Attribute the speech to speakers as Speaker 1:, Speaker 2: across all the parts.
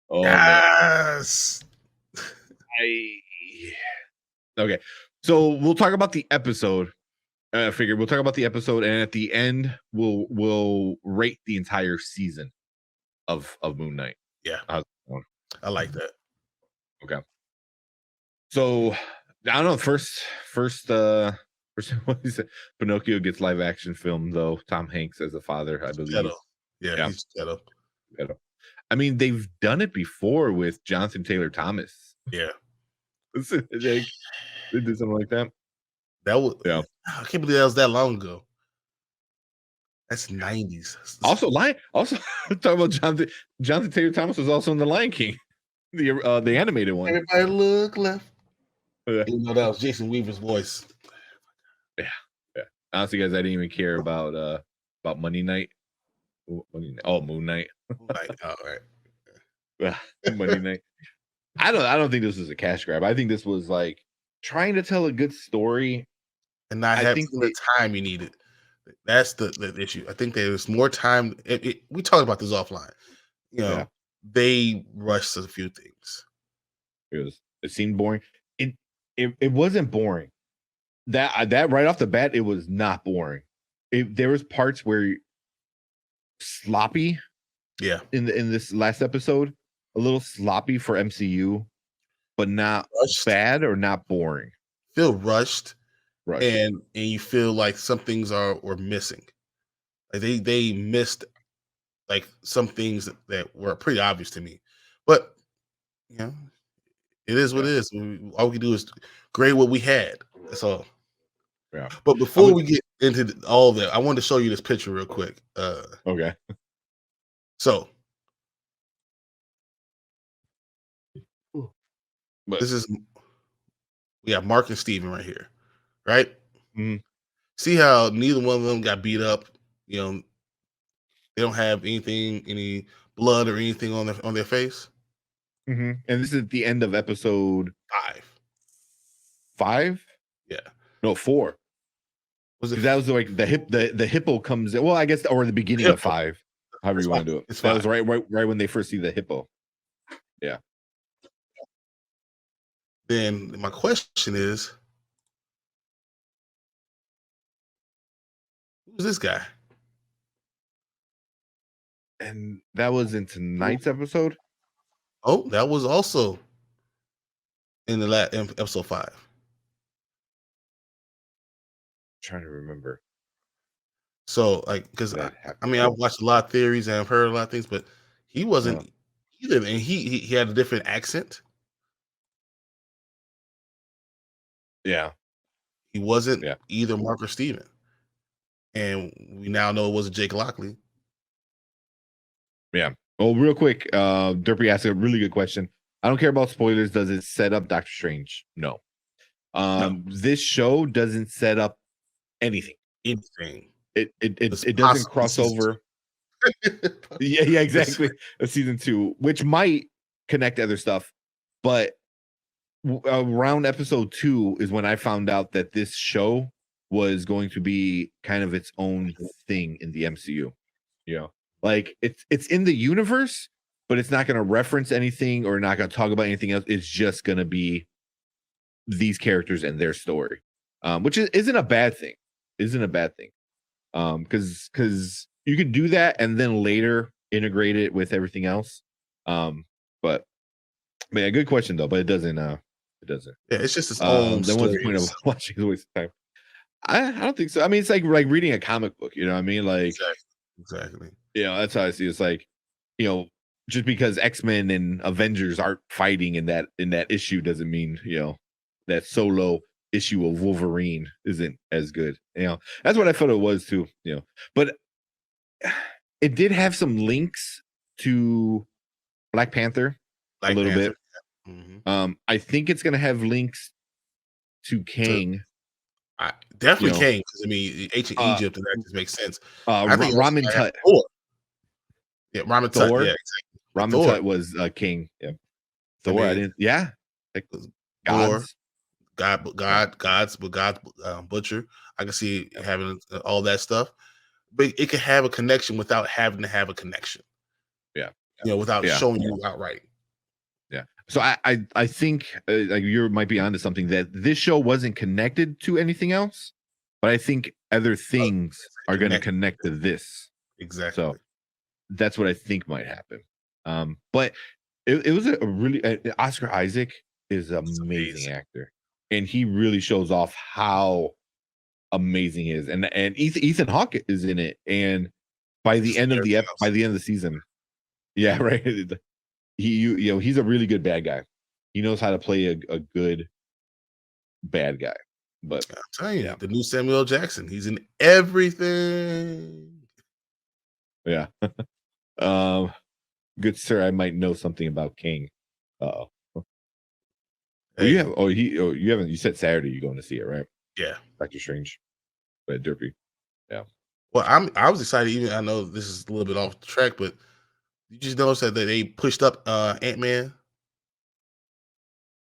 Speaker 1: Oh man,
Speaker 2: Yes.
Speaker 1: I okay. So we'll talk about the episode. I figured we'll talk about the episode, and at the end, we'll rate the entire season of Moon Knight.
Speaker 2: Yeah,
Speaker 1: How's it going?
Speaker 2: I like that.
Speaker 1: Okay. So I don't know. First, what is it? Pinocchio gets live action film though. Tom Hanks as a father, I believe.
Speaker 2: Ghetto. Yeah,
Speaker 1: Yeah.
Speaker 2: he's ghetto.
Speaker 1: I mean, they've done it before with Jonathan Taylor Thomas.
Speaker 2: Yeah.
Speaker 1: They did something like that.
Speaker 2: That was
Speaker 1: Yeah.
Speaker 2: I can't believe that was that long ago. That's 90s.
Speaker 1: Also, talking about Jonathan Taylor Thomas was also in The Lion King, the animated one.
Speaker 2: Everybody look left.
Speaker 1: Yeah.
Speaker 2: Even though that was Jason Weaver's voice.
Speaker 1: Yeah. Honestly, guys, I didn't even care about Money Night. Oh, Moon Knight.
Speaker 2: All right.
Speaker 1: Money Night. I don't think this was a cash grab. I think this was like trying to tell a good story
Speaker 2: and not having the time you needed. That's the issue. I think there's more time. We talked about this offline. You know, they rushed a few things.
Speaker 1: It seemed boring. It wasn't boring. That right off the bat, it was not boring. There was parts where sloppy.
Speaker 2: Yeah.
Speaker 1: In this last episode, a little sloppy for MCU, but not bad or not boring.
Speaker 2: Feel rushed. And you feel like some things were missing. Like they missed like some things that were pretty obvious to me. But you know, it is what it is. All we can do is grade what we had. That's all.
Speaker 1: Yeah.
Speaker 2: But before we get into all that, I wanted to show you this picture real quick.
Speaker 1: Okay.
Speaker 2: So this is we have Mark and Steven right here, right?
Speaker 1: Mm-hmm.
Speaker 2: See how neither one of them got beat up. You know, they don't have any blood or anything on their face.
Speaker 1: Mm-hmm. And this is at the end of episode 5. Yeah. No, 4. Was it? That was like the hippo comes in. Well, I guess, or the beginning of 5. However you want to do it. That was right when they first see the hippo. Yeah.
Speaker 2: Then my question is, who's this guy?
Speaker 1: And that was in tonight's episode.
Speaker 2: Oh, that was also in episode 5.
Speaker 1: Trying to remember.
Speaker 2: So, like, because I mean, I've watched a lot of theories and I've heard a lot of things, but he wasn't either, and he had a different accent.
Speaker 1: Yeah,
Speaker 2: he wasn't either Mark or Steven, and we now know it wasn't Jake Lockley.
Speaker 1: Yeah. Well, real quick, Derpy asked a really good question. I don't care about spoilers. Does it set up Doctor Strange? No. This show doesn't set up anything. It doesn't cross over. yeah, exactly. A season 2, which might connect other stuff, but around episode 2 is when I found out that this show was going to be kind of its own thing in the MCU. You know, like it's in the universe, but it's not going to reference anything or not going to talk about anything else. It's just going to be these characters and their story, which isn't a bad thing. Because you can do that and then later integrate it with everything else. But man, good question though. But it doesn't. Yeah,
Speaker 2: it's just its own
Speaker 1: then
Speaker 2: story.
Speaker 1: What's the point of watching a waste of time? I don't think so. I mean, it's like reading a comic book. You know what I mean? Like
Speaker 2: exactly.
Speaker 1: Yeah, that's how I see it. It's like, you know, just because X-Men and Avengers aren't fighting in that issue doesn't mean, you know, that solo issue of Wolverine isn't as good. You know, that's what I felt it was too, you know. But it did have some links to Black Panther a little bit. Mm-hmm. I think it's gonna have links to Kang.
Speaker 2: Definitely Kang, because I mean ancient Egypt, and that just makes sense.
Speaker 1: I think Ramen Tut.
Speaker 2: Yeah, Ramen Tut. Yeah, exactly.
Speaker 1: Ramen Tut was King. Yeah. Thor. I didn't. Yeah. Like
Speaker 2: gods. God's butcher. I can see having all that stuff, but it can have a connection without having to have a connection.
Speaker 1: Yeah.
Speaker 2: You know, without showing you outright.
Speaker 1: So I think like you might be onto something, that this show wasn't connected to anything else, but I think other things are going to connect to this.
Speaker 2: Exactly.
Speaker 1: So that's what I think might happen. But it was a really Oscar Isaac is an amazing actor, and he really shows off how amazing he is. And Ethan Hawke is in it, and by the end of the season, yeah, right. He's a really good bad guy. He knows how to play a good bad guy. But
Speaker 2: I'm telling you, the new Samuel L. Jackson, he's in everything.
Speaker 1: Yeah. Good sir, I might know something about King. Uh-oh. Well,
Speaker 2: Hey.
Speaker 1: You haven't. You said Saturday you're going to see it, right?
Speaker 2: Yeah.
Speaker 1: Doctor Strange, but Derpy. Yeah.
Speaker 2: Well, I was excited. Even I know this is a little bit off the track, but you just noticed that they pushed up Ant-Man.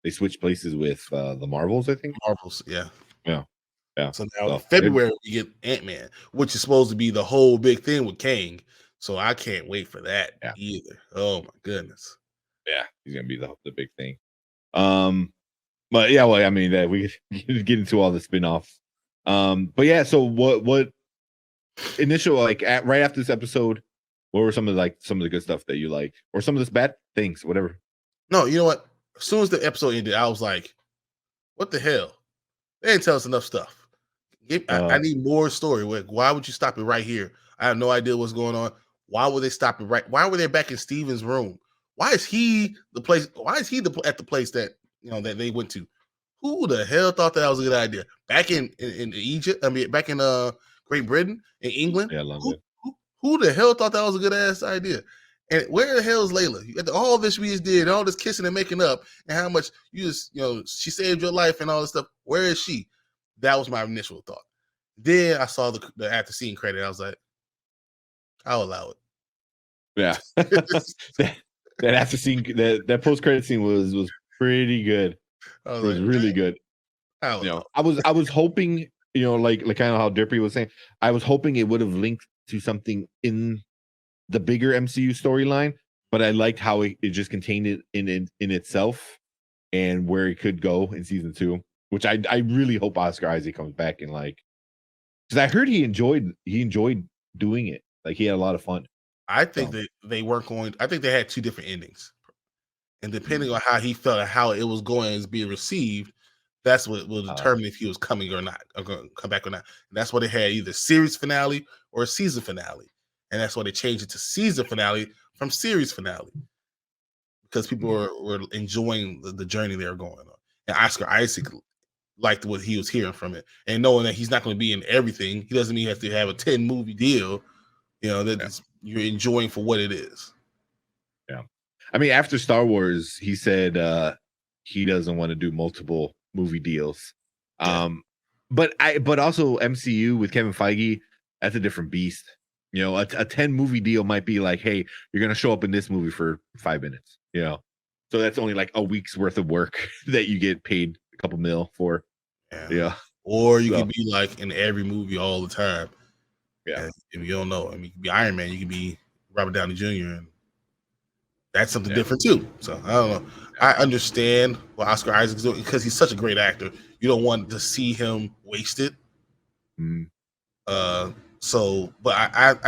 Speaker 1: They switched places with the Marvels, I think.
Speaker 2: Marvels, yeah.
Speaker 1: Yeah.
Speaker 2: So now in February we get Ant-Man, which is supposed to be the whole big thing with Kang. So I can't wait for that either. Oh my goodness.
Speaker 1: Yeah, he's gonna be the big thing. But yeah, well, I mean that we get into all the spin-offs. But yeah, so what initial right after this episode, what were some of the good stuff that you liked, or some of the bad things, whatever?
Speaker 2: No, you know what? As soon as the episode ended, I was like, what the hell? They didn't tell us enough stuff. I need more story. Why would you stop it right here? I have no idea what's going on. Why would they stop it right? Why were they back in Steven's room? Why is he the place? Why is he at the place that that they went to? Who the hell thought that was a good idea? Back in Egypt, I mean, back in Great Britain, in England.
Speaker 1: Yeah, London.
Speaker 2: Who the hell thought that was a good ass idea? And where the hell is Layla? All this we just did, all this kissing and making up, and how much she saved your life and all this stuff. Where is she? That was my initial thought. Then I saw the after scene credit. I was like, I'll allow it.
Speaker 1: Yeah. that after scene, that post credit scene was pretty good. It was really good. I was hoping, like kind of how Derpy was saying, I was hoping it would have linked to something in the bigger MCU storyline, but I liked how it just contained it in itself and where it could go in season 2, which I really hope Oscar Isaac comes back and because I heard he enjoyed doing it. Like he had a lot of fun.
Speaker 2: I think that they weren't going. I think they had 2 different endings, and depending on how he felt and how it was going to be received, that's what will determine if he was coming or not, or going to come back or not. And that's why they had either series finale or a season finale, and that's why they changed it to season finale from series finale, because people were enjoying the journey they were going on. And Oscar Isaac liked what he was hearing from it, and knowing that he's not going to be in everything, he doesn't mean he has to have a 10 movie deal. That you're enjoying for what it is.
Speaker 1: Yeah. I mean, after Star Wars, he said he doesn't want to do multiple movie deals. But also MCU with Kevin Feige, that's a different beast. A 10 movie deal might be like, hey, you're gonna show up in this movie for 5 minutes. So that's only like a week's worth of work that you get paid a couple mil for. Yeah.
Speaker 2: Or you could be like in every movie all the time.
Speaker 1: Yeah.
Speaker 2: If you don't know, I mean, you can be Iron Man, you can be Robert Downey Jr., and that's something different too. So I don't know. I understand what Oscar Isaac's doing because he's such a great actor. You don't want to see him wasted. But I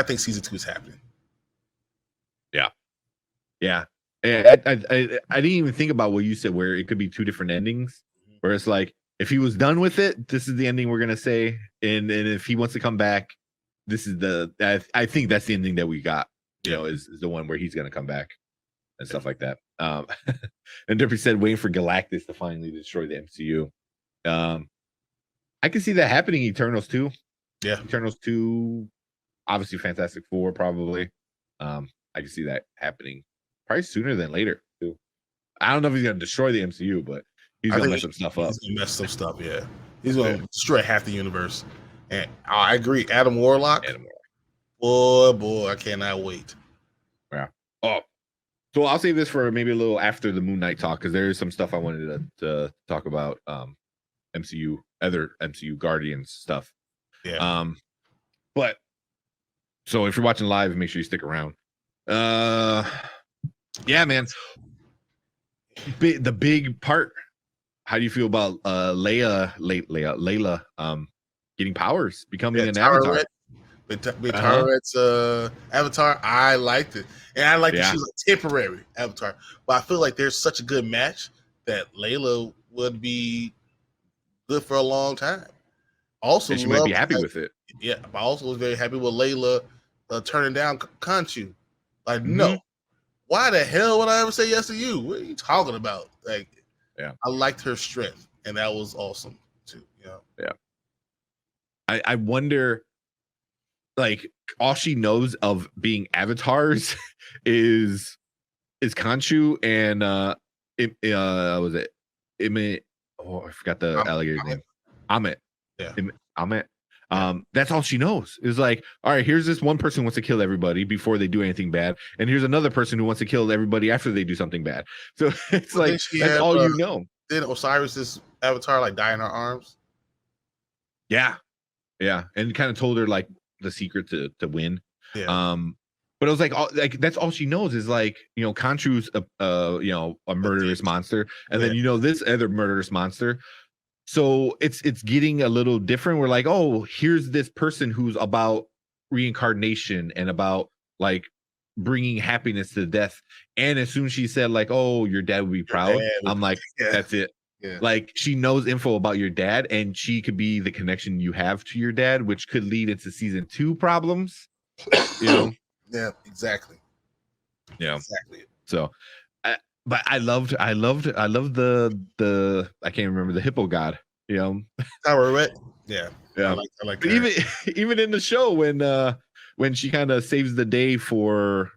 Speaker 2: think season 2 is happening.
Speaker 1: Yeah. I didn't even think about what you said, where it could be 2 different endings. Where it's like, if he was done with it, this is the ending we're gonna say, and if he wants to come back, this is I think that's the ending that we got. Is the one where he's gonna come back and stuff like that. And Derpy said, waiting for Galactus to finally destroy the MCU. I can see that happening. Eternals 2.
Speaker 2: Yeah.
Speaker 1: Eternals 2, obviously Fantastic Four, probably. I can see that happening probably sooner than later too. I don't know if he's gonna destroy the MCU, but he's gonna mess some stuff up.
Speaker 2: He's gonna mess some stuff, yeah. He's gonna destroy half the universe. And I agree, Adam Warlock. Boy, I cannot wait.
Speaker 1: Yeah. Oh, so I'll save this for maybe a little after the Moon Knight talk, because there is some stuff I wanted to talk about. Other MCU Guardians stuff.
Speaker 2: Yeah.
Speaker 1: But so if you're watching live, make sure you stick around. Yeah, man. the big part. How do you feel about Layla getting powers, becoming an avatar?
Speaker 2: Tararet's avatar, I liked it. And I liked that she was a temporary avatar. But I feel like there's such a good match that Layla would be good for a long time. Also,
Speaker 1: and she might be happy with it.
Speaker 2: Yeah, but I also was very happy with Layla turning down Khonshu. Like, no. Why the hell would I ever say yes to you? What are you talking about? Like, I liked her strength, and that was awesome too.
Speaker 1: Yeah. I wonder, like, all she knows of being avatars is Khonshu and was it Emmett? Oh, I forgot the alligator's name. Amit.
Speaker 2: Yeah.
Speaker 1: Amit. That's all she knows. Is like, all right, here's this one person who wants to kill everybody before they do anything bad, and here's another person who wants to kill everybody after they do something bad. So it's like that's all you know.
Speaker 2: Did Osiris's avatar like die in her arms?
Speaker 1: Yeah, and kind of told her like the secret to win.
Speaker 2: Yeah.
Speaker 1: But I was like that's all she knows is like, Khonshu's a murderous monster, and then this other murderous monster. So it's getting a little different. We're like, oh, here's this person who's about reincarnation and about like bringing happiness to death. And as soon as she said like, oh, your dad would be proud, I'm like, that's it.
Speaker 2: Yeah.
Speaker 1: Like she knows info about your dad, and she could be the connection you have to your dad, which could lead into season 2 problems.
Speaker 2: Yeah, exactly.
Speaker 1: Yeah,
Speaker 2: exactly.
Speaker 1: So, but I loved the I can't remember the hippo god.
Speaker 2: Tararet. Yeah. I like
Speaker 1: that. Even in the show when she kind of saves the day for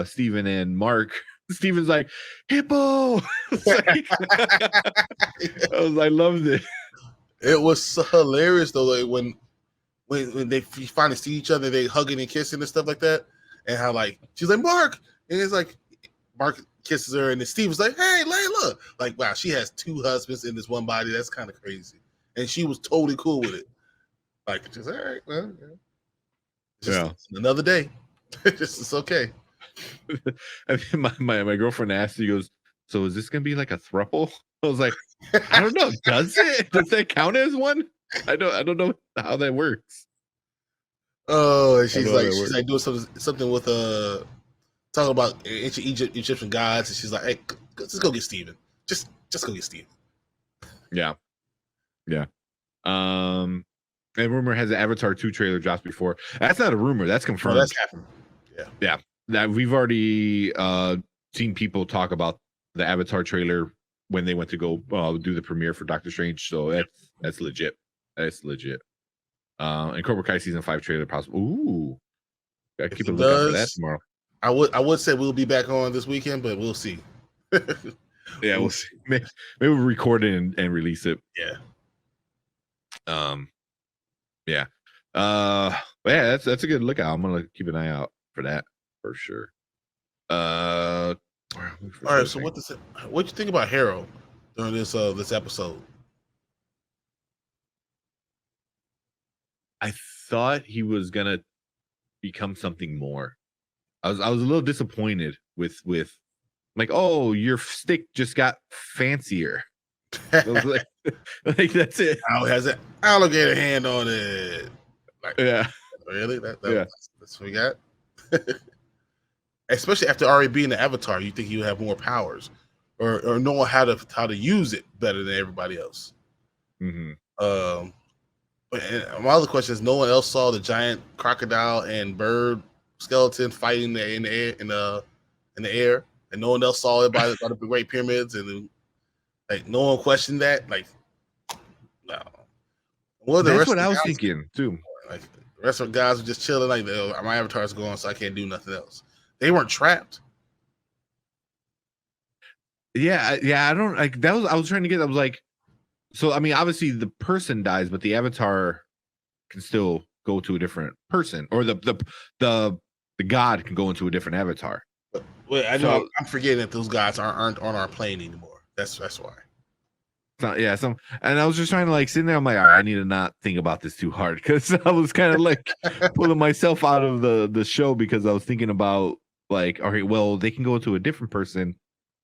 Speaker 1: Steven and Mark. Steven's like, hippo. I loved it.
Speaker 2: It was so hilarious though, like when they finally see each other, they hugging and kissing and stuff like that, and how like she's like, Mark, and it's like Mark kisses her, and then Steven's like, hey, Layla, like, wow, she has 2 husbands in this one body. That's kind of crazy, and she was totally cool with it. Like, just all right, well, just another day. It's okay.
Speaker 1: I mean, my girlfriend asked, she goes, so is this gonna be like a throuple? I was like, I don't know. Does that count as one? I don't know how that works.
Speaker 2: Oh, she's like doing something with talking about ancient Egyptian gods, and she's like, hey, just go get Steven. Just go get Steven.
Speaker 1: Yeah. And rumor has the Avatar 2 trailer dropped before. That's not a rumor. That's confirmed.
Speaker 2: That's happened.
Speaker 1: Yeah. That we've already seen people talk about the Avatar trailer when they went to go do the premiere for Doctor Strange. So that's legit. That's legit. And Cobra Kai season 5 trailer possible. Ooh, gotta keep a lookout for that tomorrow.
Speaker 2: I would say we'll be back on this weekend, but we'll see.
Speaker 1: Yeah, we'll see. Maybe we'll record it and release it.
Speaker 2: Yeah.
Speaker 1: Yeah. That's a good lookout. I'm gonna keep an eye out for that for sure. All
Speaker 2: right. So what you think about Harrow during this episode?
Speaker 1: I thought he was gonna become something more. I was a little disappointed with like, oh, your stick just got fancier. I was like that's it.
Speaker 2: Now it has an alligator hand on it. Like, really? That's what we got. Especially after already being the Avatar, you think you would have more powers, or know how to use it better than everybody else.
Speaker 1: Mm-hmm.
Speaker 2: And my other question is, no one else saw the giant crocodile and bird skeleton fighting in the air, and no one else saw it by the Great Pyramids, and like no one questioned that. Like, no. Well,
Speaker 1: that's what I was thinking too.
Speaker 2: Like the rest of the guys were just chilling. Like, my avatar's gone, so I can't do nothing else. They weren't trapped.
Speaker 1: Yeah. I don't like that. I was trying to get. I was like, so I mean, obviously the person dies, but the avatar can still go to a different person, or the god can go into a different avatar.
Speaker 2: Well, I know I'm forgetting that those guys aren't on our plane anymore. That's why.
Speaker 1: And I was just trying to like sit there. I'm like, all right, I need to not think about this too hard, because I was kind of like pulling myself out of the show, because I was thinking about like, all right, well, they can go to a different person,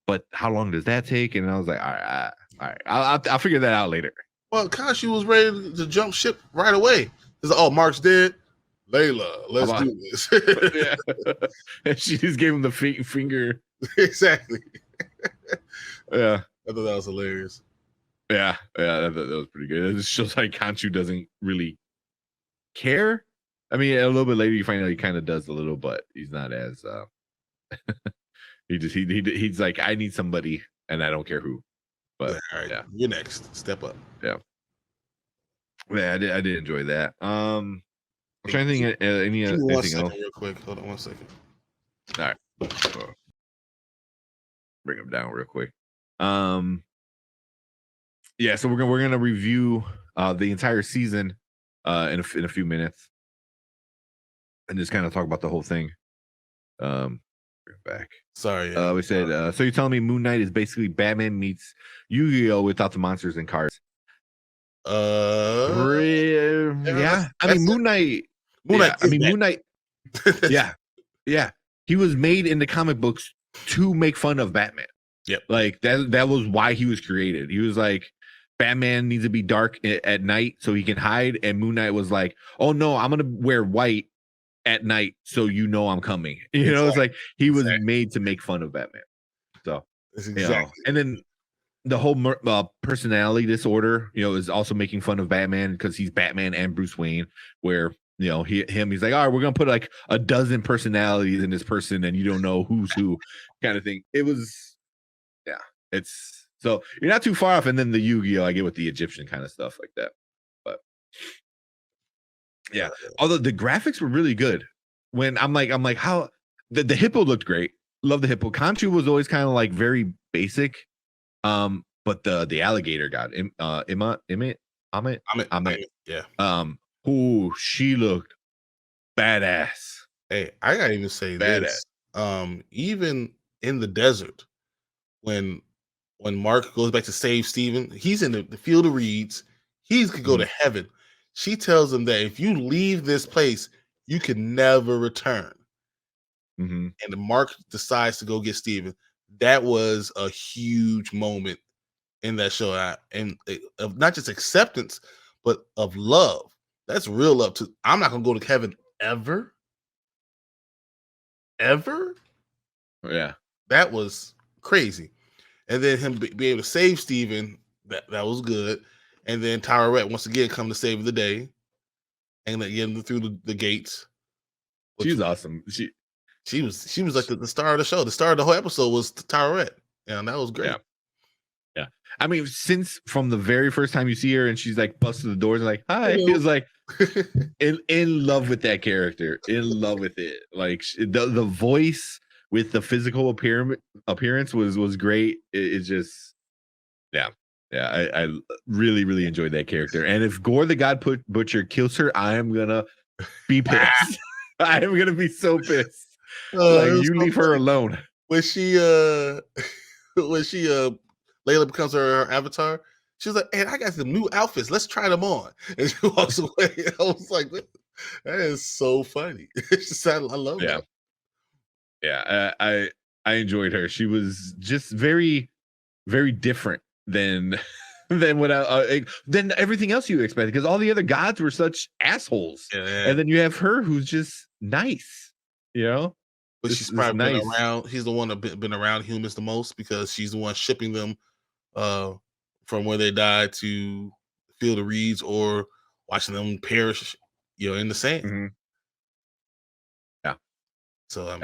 Speaker 1: but how long does that take? And I was like, all right, I'll figure that out later.
Speaker 2: Well, Khonshu was ready to jump ship right away. He's like, oh, Mark's dead. Layla, let's do this.
Speaker 1: Yeah. And she just gave him the finger.
Speaker 2: Exactly.
Speaker 1: Yeah.
Speaker 2: I thought that was hilarious.
Speaker 1: Yeah, that was pretty good. It just shows like Khonshu doesn't really care. I mean, a little bit later you find out he kind of does a little, but he's not as he's like, I need somebody and I don't care who. But
Speaker 2: all right, you're next. Step up.
Speaker 1: Yeah. Yeah, I did enjoy that. I'm trying to think anything else.
Speaker 2: Real quick. Hold on 1 second.
Speaker 1: All right. Bring him down real quick. Yeah, so we're gonna review the entire season in a few minutes, and just kind of talk about the whole thing. Bring it back.
Speaker 2: Sorry.
Speaker 1: We said so. You're telling me Moon Knight is basically Batman meets Yu-Gi-Oh without the monsters and cards? Yeah. I mean, Moon Knight. Moon Knight. Yeah. He was made in the comic books to make fun of Batman.
Speaker 2: Yep.
Speaker 1: Like that was why he was created. He was like, Batman needs to be dark at night so he can hide. And Moon Knight was like, oh no, I'm gonna wear white at night so you know I'm coming. You know, it's like he was made to make fun of Batman. So and then the whole personality disorder, is also making fun of Batman because he's Batman and Bruce Wayne, where he's like, all right, we're gonna put like a dozen personalities in this person and you don't know who's who kind of thing. It was it's so you're not too far off. And then the Yu-Gi-Oh, I get with the Egyptian kind of stuff like that. But yeah, although the graphics were really good. When I'm like how the hippo looked great. Love the hippo. Khonshu was always kind of like very basic. But the alligator got Amit.
Speaker 2: Yeah.
Speaker 1: Who she looked badass.
Speaker 2: Hey, I gotta even say this. Even in the desert, when Mark goes back to save Steven, he's in the field of reeds. He could go to heaven. She tells him that if you leave this place, you can never return. And Mark decides to go get Steven. That was a huge moment in that show, and of not just acceptance, but of love. That's real love. I'm not gonna go to heaven ever.
Speaker 1: Yeah,
Speaker 2: that was crazy. And then him be able to save Steven, that was good. And then Tyrette once again come to save the day and get him through the gates.
Speaker 1: She's awesome.
Speaker 2: She was like the star of the show. The star of the whole episode was Tyrette, and that was great.
Speaker 1: Yeah. I mean, since from the very first time you see her and she's like busting the doors like, hi, he was like in love with that character, in love with it. Like the voice with the physical appearance was great. It's just, I really, really enjoyed that character. And if Gore the God Butcher kills her, I am gonna be pissed. I am gonna be so pissed. Like you leave her alone.
Speaker 2: When Layla becomes her avatar, she was like, "Hey, I got some new outfits. Let's try them on." And she walks away. I was like, "That is so funny." I love that.
Speaker 1: Yeah, I enjoyed her. She was just very, very different than than everything else you expected, because all the other gods were such assholes, and then you have her who's just nice,
Speaker 2: But she's probably been around. He's the one that been around humans the most because she's the one shipping them from where they died to Field of Reeds or watching them perish, in the sand.
Speaker 1: Yeah.
Speaker 2: So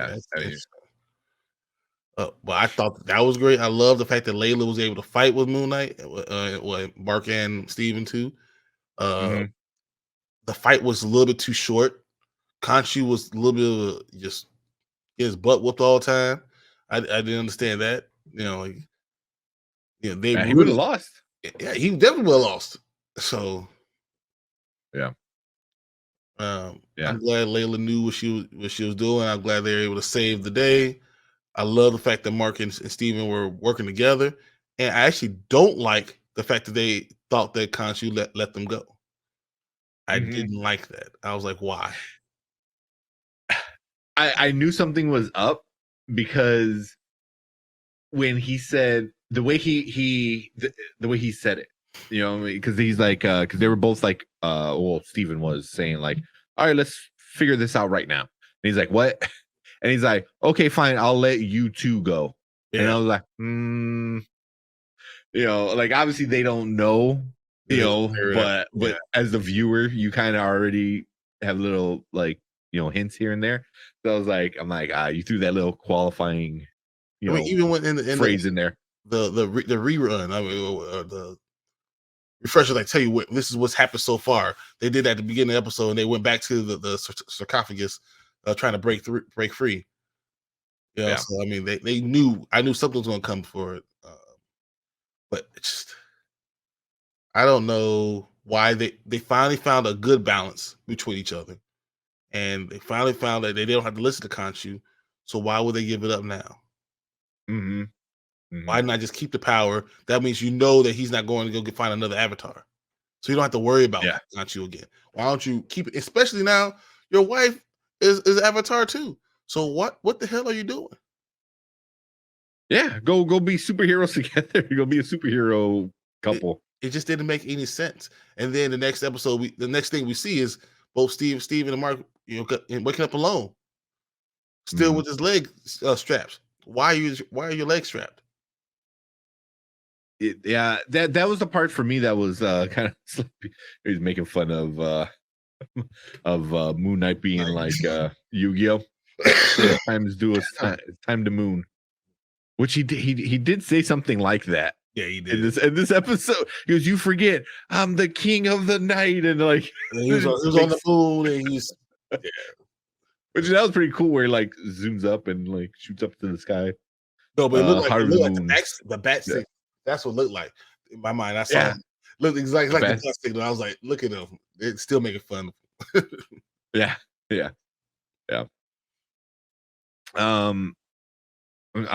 Speaker 2: but I thought that was great. I love the fact that Layla was able to fight with Moon Knight, Mark and Steven too. The fight was a little bit too short. Khonshu was a little bit of just get his butt whooped all the time. I didn't understand that.
Speaker 1: He would have lost.
Speaker 2: Yeah, he definitely would have lost. So I'm glad Layla knew what she was doing. I'm glad they were able to save the day. I love the fact that Mark and Steven were working together. And I actually don't like the fact that they thought that Khonshu let them go. I didn't like that. I was like, why?
Speaker 1: I knew something was up because when he said the way the way he said it, because he's like, because they were both like, well, Steven was saying like, all right, let's figure this out right now. And he's like, what? And he's like, okay, fine, I'll let you two go. And I was like, like obviously they don't know, but as the viewer, you kind of already have little like hints here and there. So I was like, you threw that little qualifying,
Speaker 2: even when in
Speaker 1: phrase in there.
Speaker 2: The rerun, the refresher, like tell you what this is what's happened so far. They did that at the beginning of the episode, and they went back to the sarcophagus, trying to break free.
Speaker 1: Yeah.
Speaker 2: So I mean, they knew. I knew something was going to come for it, but it's just I don't know why they finally found a good balance between each other, and they finally found that they don't have to listen to Khonshu. So why would they give it up now? Why not just keep the power? That means that he's not going to go find another avatar, so you don't have to worry about Khonshu again. Why don't you keep it? Especially now, your wife is Avatar too. So what the hell are you doing?
Speaker 1: Yeah, go be superheroes together. Go be a superhero couple.
Speaker 2: It just didn't make any sense. And then the next episode, the next thing we see is both Steve and Mark, waking up alone, still with his leg straps. Why are your legs strapped?
Speaker 1: That was the part for me that was kind of sleepy. He was making fun of Moon Knight being like Yu-Gi-Oh. Time to moon, which he did say something like that.
Speaker 2: Yeah, he did.
Speaker 1: In this episode, he goes, "You forget, I'm the king of the night," and like
Speaker 2: he was on the moon, and he's
Speaker 1: which that was pretty cool. Where he like zooms up and like shoots up to the sky.
Speaker 2: No, but it looked like the bat stick. That's what it looked like in my mind. I saw it looked exactly like the bat stick. And I was like, look at him. It's still making fun.
Speaker 1: Yeah.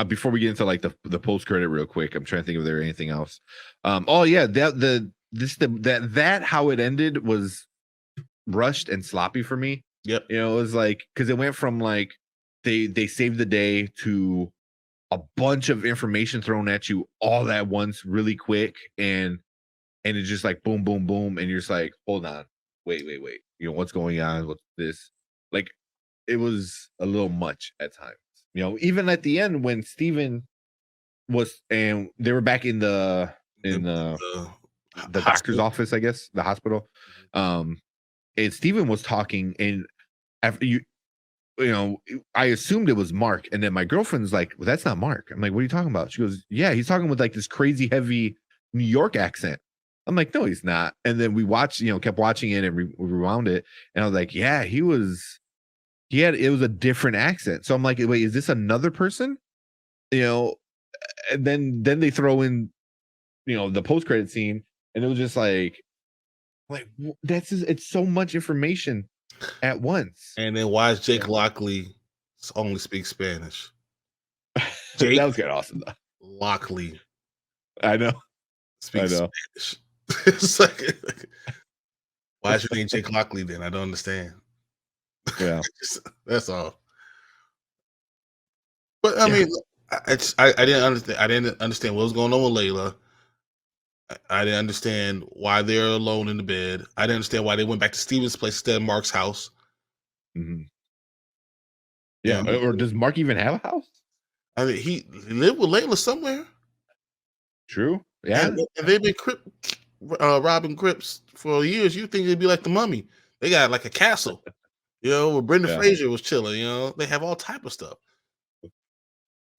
Speaker 1: Before we get into like the post credit real quick, I'm trying to think if there anything else. That how it ended was rushed and sloppy for me.
Speaker 2: Yep.
Speaker 1: It was like because it went from like they saved the day to a bunch of information thrown at you all at once really quick, and it's just like boom, boom, boom, and you're just like, hold on, wait, what's going on? What's this? Like, it was a little much at times. Even at the end when Steven was and they were back in the doctor's office, I guess, the hospital. And Steven was talking, and after I assumed it was Mark, and then my girlfriend's like, well, that's not Mark. I'm like, what are you talking about? She goes, yeah, he's talking with like this crazy heavy New York accent. I'm like, no, he's not. And then we watched, kept watching it and rewound it, and I was like, yeah, it was a different accent. So I'm like, wait, is this another person? And then they throw in the post-credit scene, and it was just like it's so much information at once.
Speaker 2: And then why is Jake Lockley only speaks Spanish?
Speaker 1: That was kind of awesome though.
Speaker 2: Lockley,
Speaker 1: I know,
Speaker 2: speaks Spanish. It's like, why is your name Jake Lockley then? I don't understand.
Speaker 1: Yeah.
Speaker 2: That's all. But I mean, I didn't understand. I didn't understand what was going on with Layla. I didn't understand why they're alone in the bed. I didn't understand why they went back to Steven's place instead of Mark's house.
Speaker 1: Yeah, or does Mark even have a house?
Speaker 2: I mean, he lived with Layla somewhere.
Speaker 1: True. Yeah,
Speaker 2: and they've been robbing crypts for years. You think it'd be like the Mummy? They got like a castle. Where Brendan Fraser was chilling. They have all type of stuff.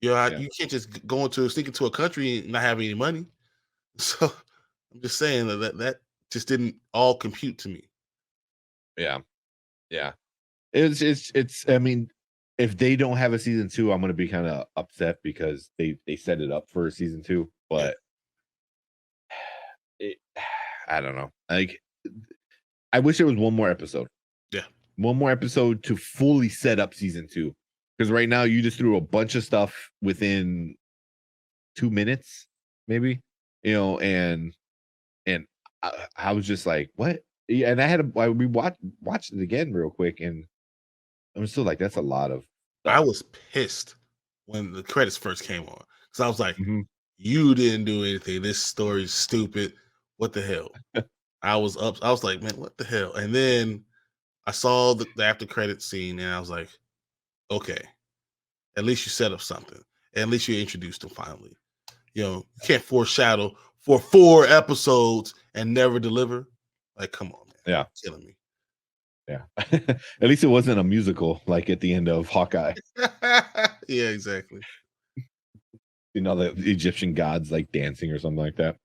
Speaker 2: You can't just sneak into a country and not have any money. So I'm just saying that just didn't all compute to me.
Speaker 1: Yeah. It's. I mean, if they don't have a season 2, I'm going to be kind of upset because they set it up for a season 2. But I don't know. Like, I wish there was one more episode.
Speaker 2: Yeah,
Speaker 1: one more episode to fully set up season 2. Because right now you just threw a bunch of stuff within 2 minutes, maybe. And I was just like, what? And we watched it again real quick, and I'm still like, that's a lot of stuff.
Speaker 2: I was pissed when the credits first came on. So I was like,
Speaker 1: Mhm.
Speaker 2: you didn't do anything. This story's stupid. What the hell? I was up. I was like, man, what the hell? And then I saw the after credit scene, and I was like, okay, at least you set up something. And at least you introduced them finally. You can't foreshadow for 4 episodes and never deliver. Like, come on, man.
Speaker 1: Yeah.
Speaker 2: You're killing me.
Speaker 1: Yeah. At least it wasn't a musical like at the end of Hawkeye.
Speaker 2: Yeah, exactly.
Speaker 1: The Egyptian gods like dancing or something like that.